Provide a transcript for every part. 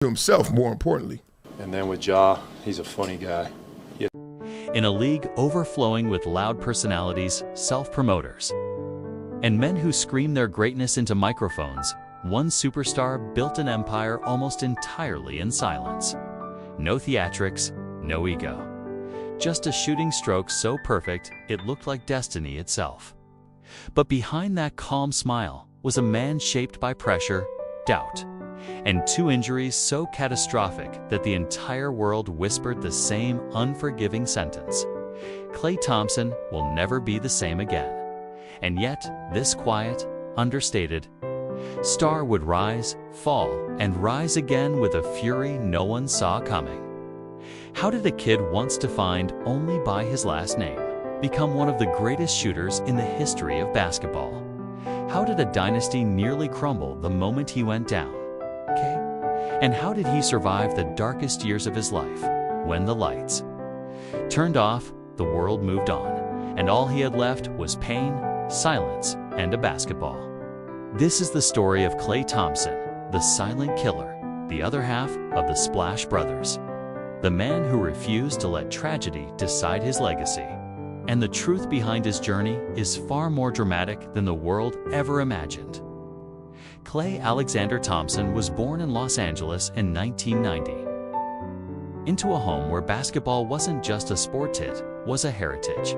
to himself, more importantly. And then with Ja, he's a funny guy. In a league overflowing with loud personalities, self-promoters, and men who scream their greatness into microphones, one superstar built an empire almost entirely in silence. No theatrics, no ego. Just a shooting stroke so perfect it looked like destiny itself. But behind that calm smile was a man shaped by pressure, doubt, and two injuries so catastrophic that the entire world whispered the same unforgiving sentence: Klay Thompson will never be the same again. And yet, this quiet, understated star would rise, fall, and rise again with a fury no one saw coming. How did a kid once defined only by his last name become one of the greatest shooters in the history of basketball? How did a dynasty nearly crumble the moment he went down? And how did he survive the darkest years of his life, when the lights turned off, the world moved on, and all he had left was pain, silence, and a basketball? This is the story of Klay Thompson, the silent killer, the other half of the Splash Brothers, the man who refused to let tragedy decide his legacy. And the truth behind his journey is far more dramatic than the world ever imagined. Klay Alexander Thompson was born in Los Angeles in 1990, into a home where basketball wasn't just a sport, it was a heritage.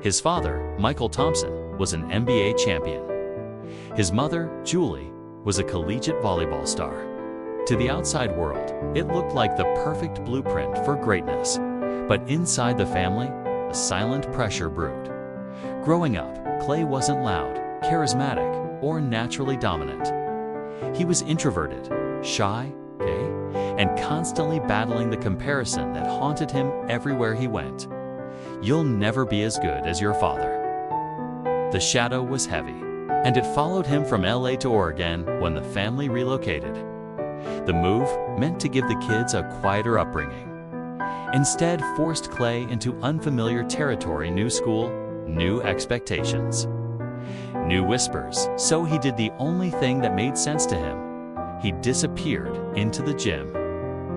His father, Michael Thompson, was an NBA champion. His mother, Julie, was a collegiate volleyball star. To the outside world, it looked like the perfect blueprint for greatness. But inside the family, a silent pressure brewed. Growing up, Klay wasn't loud, charismatic, or naturally dominant. He was introverted, shy, and constantly battling the comparison that haunted him everywhere he went. You'll never be as good as your father. The shadow was heavy, and it followed him from LA to Oregon when the family relocated. The move meant to give the kids a quieter upbringing. Instead, forced Klay into unfamiliar territory, new school, new expectations, new whispers. So he did the only thing that made sense to him. He disappeared into the gym,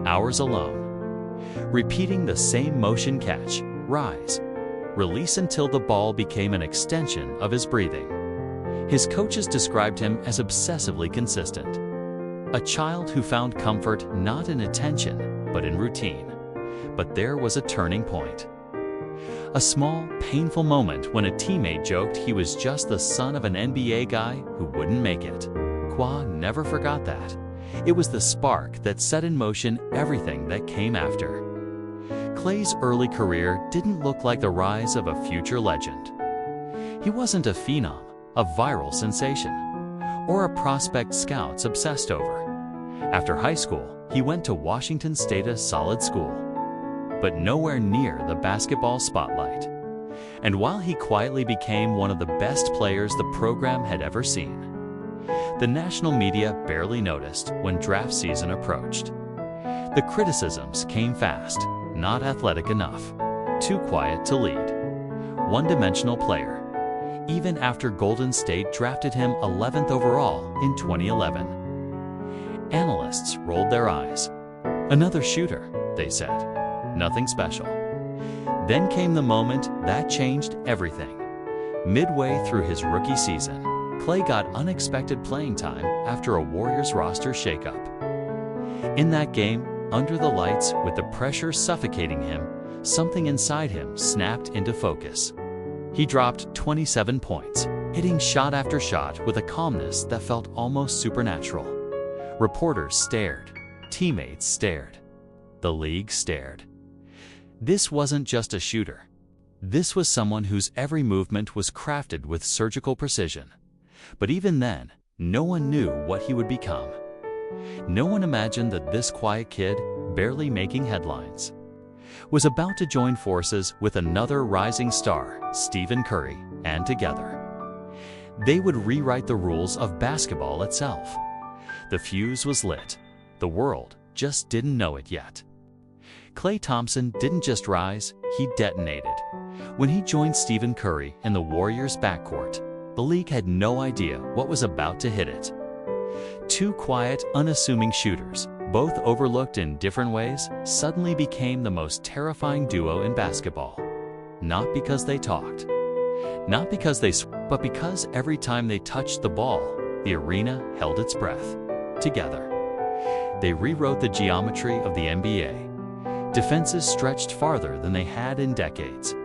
hours alone, repeating the same motion: catch, rise, release, until the ball became an extension of his breathing. His coaches described him as obsessively consistent, a child who found comfort not in attention, but in routine. But there was a turning point. A small, painful moment when a teammate joked he was just the son of an NBA guy who wouldn't make it. Kwa never forgot that. It was the spark that set in motion everything that came after. Klay's early career didn't look like the rise of a future legend. He wasn't a phenom, a viral sensation, or a prospect scouts obsessed over. After high school, he went to Washington State, a solid school, but nowhere near the basketball spotlight. And while he quietly became one of the best players the program had ever seen, the national media barely noticed when draft season approached. The criticisms came fast: not athletic enough, too quiet to lead, one-dimensional player, even after Golden State drafted him 11th overall in 2011. Analysts rolled their eyes. Another shooter, they said. Nothing special. Then came the moment that changed everything. Midway through his rookie season, Klay got unexpected playing time after a Warriors roster shakeup. In that game, under the lights, with the pressure suffocating him, something inside him snapped into focus. He dropped 27 points, hitting shot after shot with a calmness that felt almost supernatural. Reporters stared, teammates stared, the league stared. This wasn't just a shooter. This was someone whose every movement was crafted with surgical precision. But even then, no one knew what he would become. No one imagined that this quiet kid, barely making headlines, was about to join forces with another rising star, Stephen Curry, and together, they would rewrite the rules of basketball itself. The fuse was lit. The world just didn't know it yet. Klay Thompson didn't just rise, he detonated. When he joined Stephen Curry in the Warriors' backcourt, the league had no idea what was about to hit it. Two quiet, unassuming shooters, both overlooked in different ways, suddenly became the most terrifying duo in basketball. Not because they talked, not because but because every time they touched the ball, the arena held its breath. Together, they rewrote the geometry of the NBA. Defenses stretched farther than they had in decades.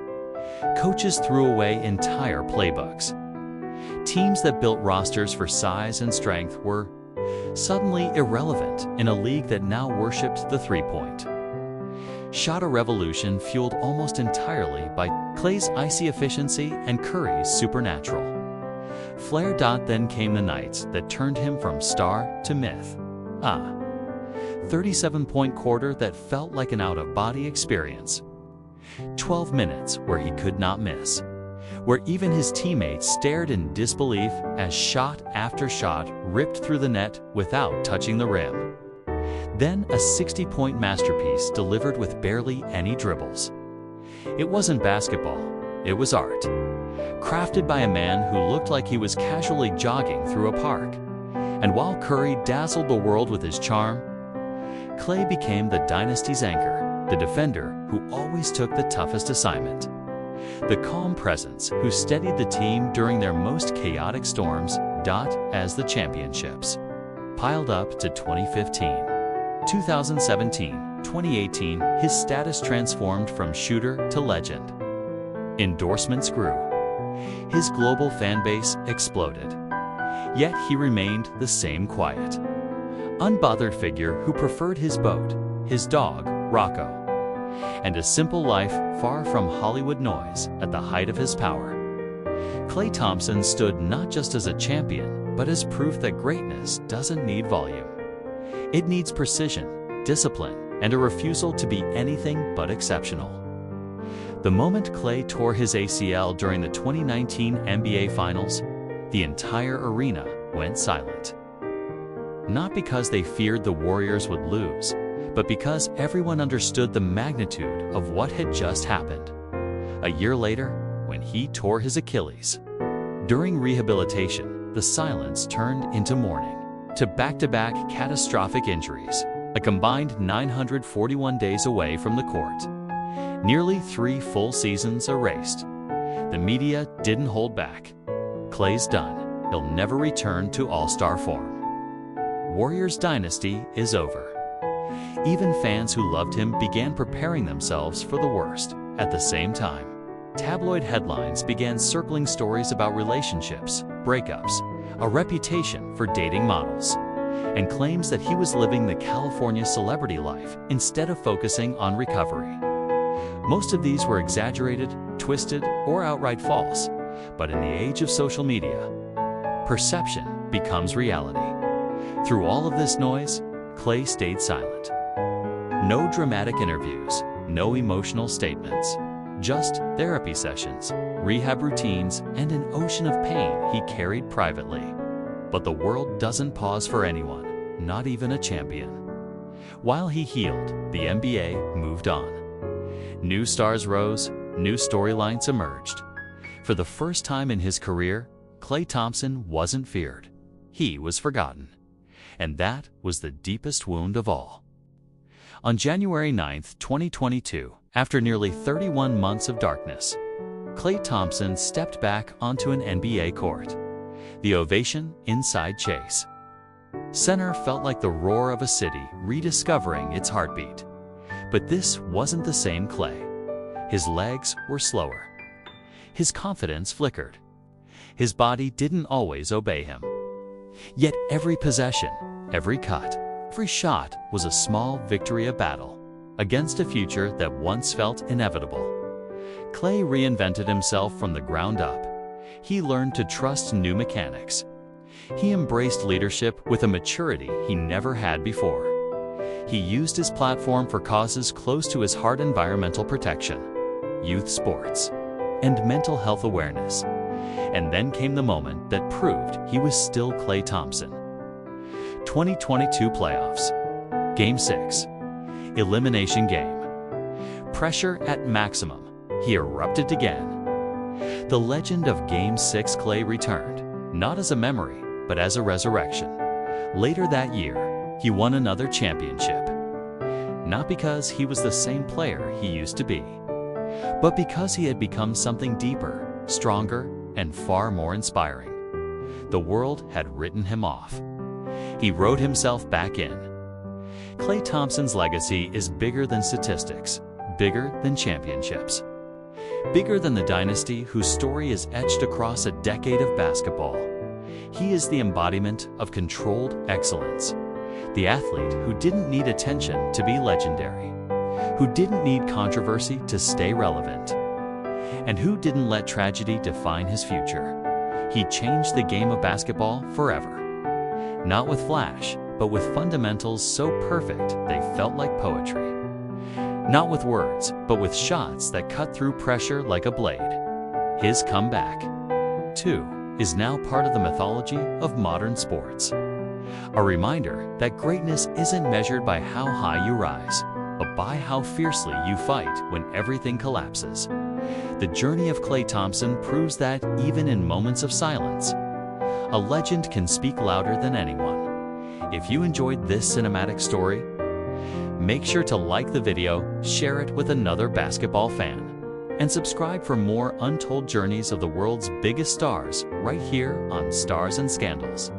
Coaches threw away entire playbooks. Teams that built rosters for size and strength were suddenly irrelevant in a league that now worshipped the three-point shot. A revolution fueled almost entirely by Klay's icy efficiency and Curry's supernatural flair. Then came the nights that turned him from star to myth. 37-point quarter that felt like an out-of-body experience. 12 minutes where he could not miss, where even his teammates stared in disbelief as shot after shot ripped through the net without touching the rim. Then a 60-point masterpiece delivered with barely any dribbles. It wasn't basketball, it was art, crafted by a man who looked like he was casually jogging through a park. And while Curry dazzled the world with his charm, Klay became the dynasty's anchor, the defender who always took the toughest assignment, the calm presence who steadied the team during their most chaotic storms. As the championships piled up to 2015, 2017, 2018, his status transformed from shooter to legend. Endorsements grew. His global fan base exploded. Yet he remained the same quiet, unbothered figure who preferred his boat, his dog, Rocco, and a simple life far from Hollywood noise. At the height of his power, Klay Thompson stood not just as a champion, but as proof that greatness doesn't need volume. It needs precision, discipline, and a refusal to be anything but exceptional. The moment Klay tore his ACL during the 2019 NBA Finals, the entire arena went silent. Not because they feared the Warriors would lose, but because everyone understood the magnitude of what had just happened. A year later, when he tore his Achilles. During rehabilitation, the silence turned into mourning, to back-to-back catastrophic injuries, a combined 941 days away from the court. Nearly 3 full seasons erased. The media didn't hold back. Klay's done. He'll never return to all-star form. Warriors dynasty is over. Even fans who loved him began preparing themselves for the worst. At the same time, tabloid headlines began circling stories about relationships, breakups, a reputation for dating models, and claims that he was living the California celebrity life instead of focusing on recovery. Most of these were exaggerated, twisted, or outright false, but in the age of social media, perception becomes reality. Through all of this noise, Klay stayed silent. No dramatic interviews, no emotional statements, just therapy sessions, rehab routines, and an ocean of pain he carried privately. But the world doesn't pause for anyone, not even a champion. While he healed, the NBA moved on. New stars rose, new storylines emerged. For the first time in his career, Klay Thompson wasn't feared. He was forgotten. And that was the deepest wound of all. On January 9, 2022, after nearly 31 months of darkness, Klay Thompson stepped back onto an NBA court. The ovation inside Chase Center felt like the roar of a city rediscovering its heartbeat. But this wasn't the same Klay. His legs were slower. His confidence flickered. His body didn't always obey him. Yet every possession, every cut, every shot was a small victory, a battle against a future that once felt inevitable. Klay reinvented himself from the ground up. He learned to trust new mechanics. He embraced leadership with a maturity he never had before. He used his platform for causes close to his heart: environmental protection, youth sports, and mental health awareness. And then came the moment that proved he was still Klay Thompson. 2022 playoffs. Game 6. Elimination game. Pressure at maximum. He erupted again. The legend of Game 6. Klay returned, not as a memory, but as a resurrection. Later that year, he won another championship. Not because he was the same player he used to be, but because he had become something deeper, stronger, and far more inspiring. The world had written him off. He wrote himself back in. Klay Thompson's legacy is bigger than statistics, bigger than championships, bigger than the dynasty whose story is etched across a decade of basketball. He is the embodiment of controlled excellence, the athlete who didn't need attention to be legendary, who didn't need controversy to stay relevant, and who didn't let tragedy define his future. He changed the game of basketball forever. Not with flash, but with fundamentals so perfect they felt like poetry. Not with words, but with shots that cut through pressure like a blade. His comeback, too, is now part of the mythology of modern sports. A reminder that greatness isn't measured by how high you rise, but by how fiercely you fight when everything collapses. The journey of Klay Thompson proves that even in moments of silence, a legend can speak louder than anyone. If you enjoyed this cinematic story, make sure to like the video, share it with another basketball fan, and subscribe for more untold journeys of the world's biggest stars right here on Stars and Scandals.